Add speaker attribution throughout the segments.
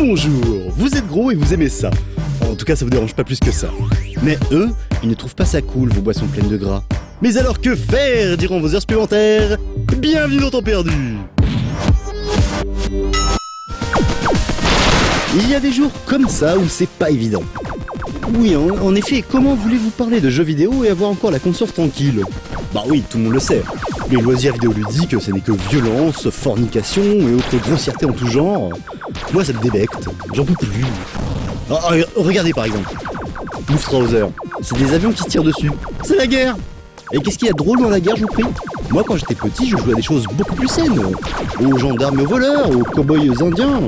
Speaker 1: Bonjour, vous êtes gros et vous aimez ça. En tout cas, ça vous dérange pas plus que ça. Mais eux, ils ne trouvent pas ça cool, vos boissons pleines de gras. Mais alors que faire, diront vos heures supplémentaires. Bienvenue dans Temps Perdu. Il y a des jours comme ça où c'est pas évident. Oui, en effet, comment voulez-vous parler de jeux vidéo et avoir encore la conscience tranquille? Bah oui, tout le monde le sait. Les loisirs vidéoludiques, ce n'est que violence, fornication et autres grossièretés en tout genre. Moi, ça me débecte. J'en peux plus. Regardez par exemple. Luftrausers. C'est des avions qui se tirent dessus. C'est la guerre. Et qu'est-ce qu'il y a de drôle dans la guerre, je vous prie? Moi, quand j'étais petit, je jouais à des choses beaucoup plus saines. Aux gendarmes et aux voleurs, aux cow-boys indiens.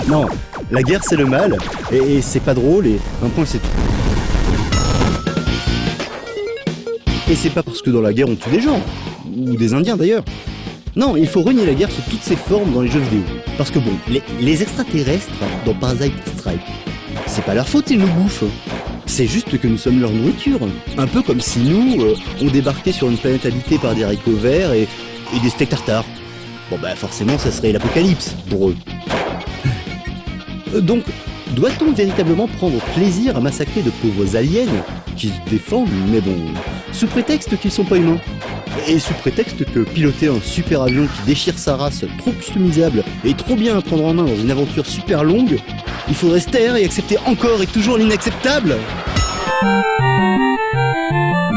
Speaker 1: Non, la guerre, c'est le mal. Et c'est pas drôle, et un point, c'est tout. Et c'est pas parce que dans la guerre, on tue des gens. Ou des indiens, d'ailleurs. Non, il faut renier la guerre sous toutes ses formes dans les jeux vidéo. Parce que bon, les extraterrestres dans Parasite Strike, c'est pas leur faute, ils nous bouffent. C'est juste que nous sommes leur nourriture. Un peu comme si nous, on débarquait sur une planète habitée par des haricots verts et des steaks tartares. Bon bah forcément, ça serait l'apocalypse pour eux. Donc, doit-on véritablement prendre plaisir à massacrer de pauvres aliens qui se défendent, mais bon, sous prétexte qu'ils sont pas humains? Et sous prétexte que piloter un super avion qui déchire sa race trop customisable et trop bien à prendre en main dans une aventure super longue, il faudrait se taire et accepter encore et toujours l'inacceptable?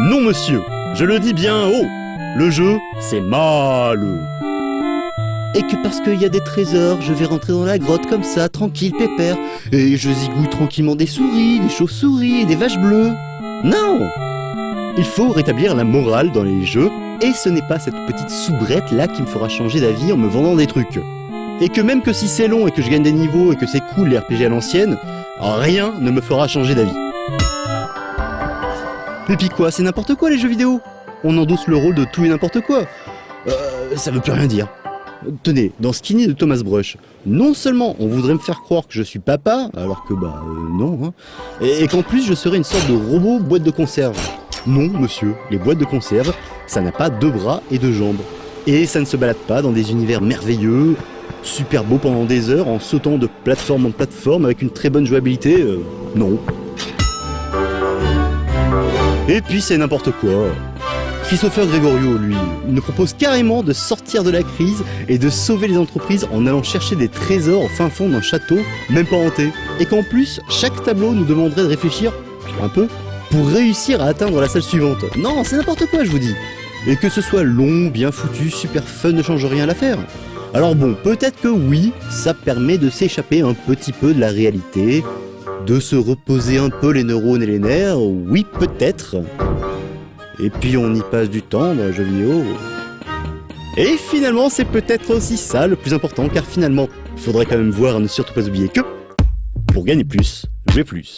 Speaker 1: Non monsieur, je le dis bien haut, le jeu c'est mal. Et que parce qu'il y a des trésors, je vais rentrer dans la grotte comme ça, tranquille, pépère, et je zigouille tranquillement des souris, des chauves-souris et des vaches bleues. Non! Il faut rétablir la morale dans les jeux, et ce n'est pas cette petite soubrette là qui me fera changer d'avis en me vendant des trucs. Et que même que si c'est long et que je gagne des niveaux et que c'est cool les RPG à l'ancienne, rien ne me fera changer d'avis. Et puis quoi, c'est n'importe quoi les jeux vidéo. On endosse le rôle de tout et n'importe quoi. Ça veut plus rien dire. Tenez, dans Skinny de Thomas Brush, non seulement on voudrait me faire croire que je suis papa, alors que non, hein, et qu'en plus je serais une sorte de robot boîte de conserve. Non, monsieur, les boîtes de conserve, ça n'a pas deux bras et deux jambes. Et ça ne se balade pas dans des univers merveilleux, super beaux pendant des heures, en sautant de plateforme en plateforme avec une très bonne jouabilité, non. Et puis c'est n'importe quoi. Christopher Gregorio, lui, il nous propose carrément de sortir de la crise et de sauver les entreprises en allant chercher des trésors au fin fond d'un château, même pas hanté. Et qu'en plus, chaque tableau nous demanderait de réfléchir un peu pour réussir à atteindre la salle suivante. Non, c'est n'importe quoi, je vous dis. Et que ce soit long, bien foutu, super fun, ne change rien à l'affaire. Alors bon, peut-être que oui, ça permet de s'échapper un petit peu de la réalité, de se reposer un peu les neurones et les nerfs, oui, peut-être. Et puis on y passe du temps dans les jeux vidéo. Et finalement, c'est peut-être aussi ça le plus important, car finalement, il faudrait quand même voir à ne surtout pas oublier que, pour gagner plus, jouer plus.